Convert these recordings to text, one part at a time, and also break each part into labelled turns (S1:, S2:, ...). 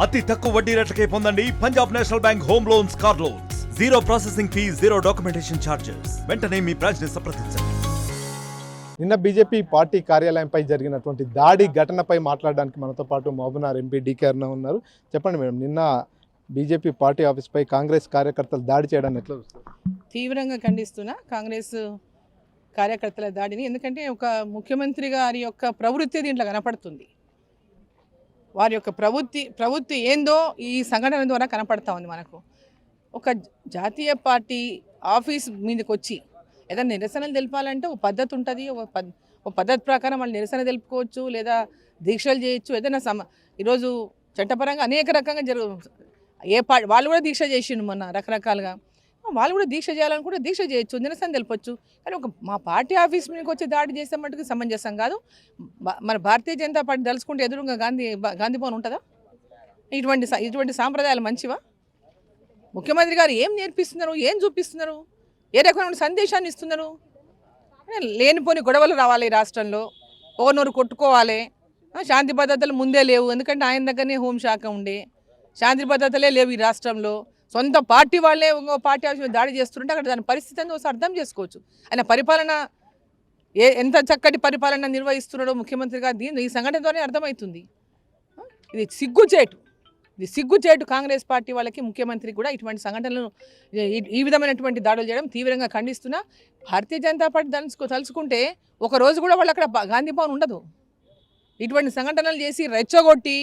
S1: అతి తక్కువ వడ్డీ రేట్లకే పొందండి Punjab national bank home loans, car loans. Zero processing fee, zero documentation charges. వెంటనే మీ బ్రాంచ్ ని సంప్రదించండి.
S2: నిన్న బీజేపీ పార్టీ కార్యాలయంపై జరిగినటువంటి దాడి ఘటనపై మాట్లాడడానికి మనతో పాటు మహబూబ్నగర్ ఎంపీ డీకే అరుణ ఉన్నారు. చెప్పండి మేడం, నిన్న బీజేపీ పార్టీ ఆఫీస్పై కాంగ్రెస్ కార్యకర్తలు దాడి చేయడాన్ని ఎట్లా చూస్తారు?
S3: తీవ్రంగా ఖండిస్తున్నా కాంగ్రెస్ కార్యకర్తల దాడిని. ఎందుకంటే ఒక ముఖ్యమంత్రి గారి యొక్క ప్రవృత్తి దీంట్లో కనపడుతుంది. వారి యొక్క ప్రవృత్తి ఏందో ఈ సంఘటన ద్వారా కనపడతా ఉంది మనకు. ఒక జాతీయ పార్టీ ఆఫీస్ మీదకి వచ్చి ఏదైనా నిరసనలు తెలపాలంటే ఒక పద్ధతి ఉంటుంది. ఒక పద్ధతి ప్రకారం వాళ్ళు నిరసన తెలుపుకోవచ్చు, లేదా దీక్షలు చేయొచ్చు. ఏదైనా ఈరోజు చట్టపరంగా అనేక రకంగా వాళ్ళు కూడా దీక్ష చేసిండు మొన్న రకరకాలుగా. వాళ్ళు కూడా దీక్ష చేయాలనుకుంటే దీక్ష చేయొచ్చు, నిరసన తెలుపొచ్చు. కానీ మా పార్టీ ఆఫీస్ మీదకి వచ్చి దాడి చేసే మటుకు సమంజసం కాదు. మన భారతీయ జనతా పార్టీ తలుచుకుంటే ఎదురుగా గాంధీ భవన్ ఉంటుందా? ఇటువంటి సాంప్రదాయాలు మంచివా? ముఖ్యమంత్రి గారు ఏం నేర్పిస్తున్నారు, ఏం చూపిస్తున్నారు, ఏ రకమైన సందేశాన్ని ఇస్తున్నారు? లేనిపోని గొడవలు రావాలి ఈ రాష్ట్రంలో, ఓనూరు కొట్టుకోవాలి, శాంతి భద్రతలు ముందే లేవు. ఎందుకంటే ఆయన దగ్గరనే హోంశాఖ ఉండే, శాంతి భద్రతలే లేవు ఈ రాష్ట్రంలో. సొంత పార్టీ వాళ్ళే ఇంకో పార్టీ ఆఫీస్ దాడి చేస్తుంటే అక్కడ దాని పరిస్థితి అని ఒకసారి అర్థం చేసుకోవచ్చు. ఆయన పరిపాలన ఎంత చక్కటి పరిపాలన నిర్వహిస్తున్నాడో ముఖ్యమంత్రి గారు ఈ సంఘటన ద్వారానే అర్థమవుతుంది. ఇది సిగ్గుచేటు కాంగ్రెస్ పార్టీ వాళ్ళకి, ముఖ్యమంత్రికి కూడా ఇటువంటి సంఘటనలు, ఈ విధమైనటువంటి దాడులు చేయడం తీవ్రంగా ఖండిస్తున్నా. భారతీయ జనతా పార్టీ తలుచుకుంటే ఒక రోజు కూడా వాళ్ళు అక్కడ గాంధీ భవన్ ఉండదు. ఇటువంటి సంఘటనలు చేసి రెచ్చగొట్టి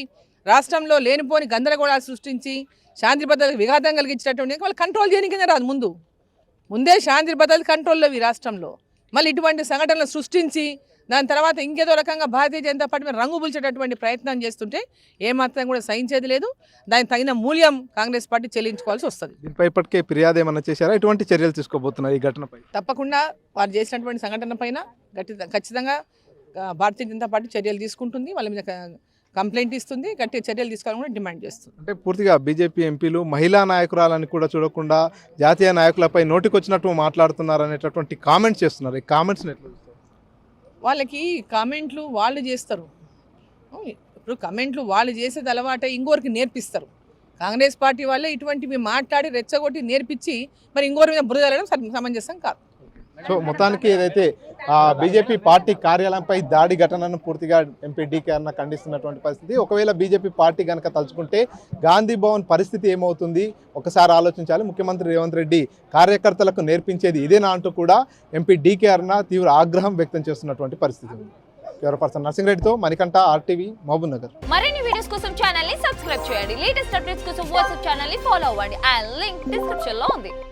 S3: రాష్ట్రంలో లేనిపోని గందరగోళాలు సృష్టించి శాంతి భద్రత విఘాతం కలిగించినటువంటి వాళ్ళు కంట్రోల్ చేయడానికి రాదు. ముందే శాంతి భద్రత కంట్రోల్లో ఈ రాష్ట్రంలో మళ్ళీ ఇటువంటి సంఘటనలు సృష్టించి దాని తర్వాత ఇంకేదో రకంగా భారతీయ జనతా పార్టీ మీద రంగు పుల్చేటటువంటి ప్రయత్నం చేస్తుంటే ఏమాత్రం కూడా సహించేది లేదు. దానికి తగిన మూల్యం కాంగ్రెస్ పార్టీ చెల్లించుకోవాల్సి వస్తుంది.
S2: దీనిపై ఇప్పటికే ఫిర్యాదు ఏమన్నా చేశారా? ఎటువంటి చర్యలు తీసుకోబోతున్నారు ఈ ఘటనపై?
S3: తప్పకుండా వారు చేసినటువంటి సంఘటన పైన ఖచ్చితంగా భారతీయ జనతా పార్టీ చర్యలు తీసుకుంటుంది. వాళ్ళ మీద కంప్లైంట్ ఇస్తుంది, గట్టి చర్యలు తీసుకోవాలని కూడా డిమాండ్ చేస్తుంది.
S2: అంటే పూర్తిగా బీజేపీ ఎంపీలు మహిళా నాయకురాలని కూడా చూడకుండా జాతీయ నాయకులపై నోటికొచ్చినట్టు మాట్లాడుతున్నారు అనేటటువంటి కామెంట్స్ చేస్తున్నారు. ఈ కామెంట్స్ని ఎట్లా చూస్తారు?
S3: వాళ్ళకి కామెంట్లు వాళ్ళు చేస్తారు. ఇప్పుడు కామెంట్లు వాళ్ళు చేసేది అలవాటే ఇంకోరికి నేర్పిస్తారు. కాంగ్రెస్ పార్టీ వాళ్ళే ఇటువంటివి మాట్లాడి రెచ్చగొట్టి నేర్పించి మరి ఇంకోరి మీద బురద వెళ్ళడం సమంజసం కాదు.
S2: సో మొత్తానికి ఏదైతే బీజేపీ పార్టీ కార్యాలయంపై దాడి ఘటనను పూర్తిగా ఎంపీ డీకే అరుణ ఖండిస్తున్నటువంటి పరిస్థితి. ఒకవేళ బీజేపీ పార్టీ కనుక తలుచుకుంటే గాంధీ భవన్ పరిస్థితి ఏమవుతుంది ఒకసారి ఆలోచించాలి. ముఖ్యమంత్రి రేవంత్ రెడ్డి కార్యకర్తలకు నేర్పించేది ఇదేనా అంటూ కూడా ఎంపీ డీకే అరుణ తీవ్ర ఆగ్రహం వ్యక్తం చేస్తున్నటువంటి పరిస్థితి ఉంది. పర్సన్ నర్సింగ్ రెడ్డితో మణికంఠ, RTV, మహబూబ్నగర్.
S4: మరిన్ని వీడియోస్ కోసం ఛానల్ ని సబ్స్క్రైబ్ చేయండి. లేటెస్ట్ అప్డేట్స్ కోసం వాట్సాప్ ఛానల్ ని ఫాలో అవ్వండి. ఆ లింక్ డిస్క్రిప్షన్ లో ఉంది.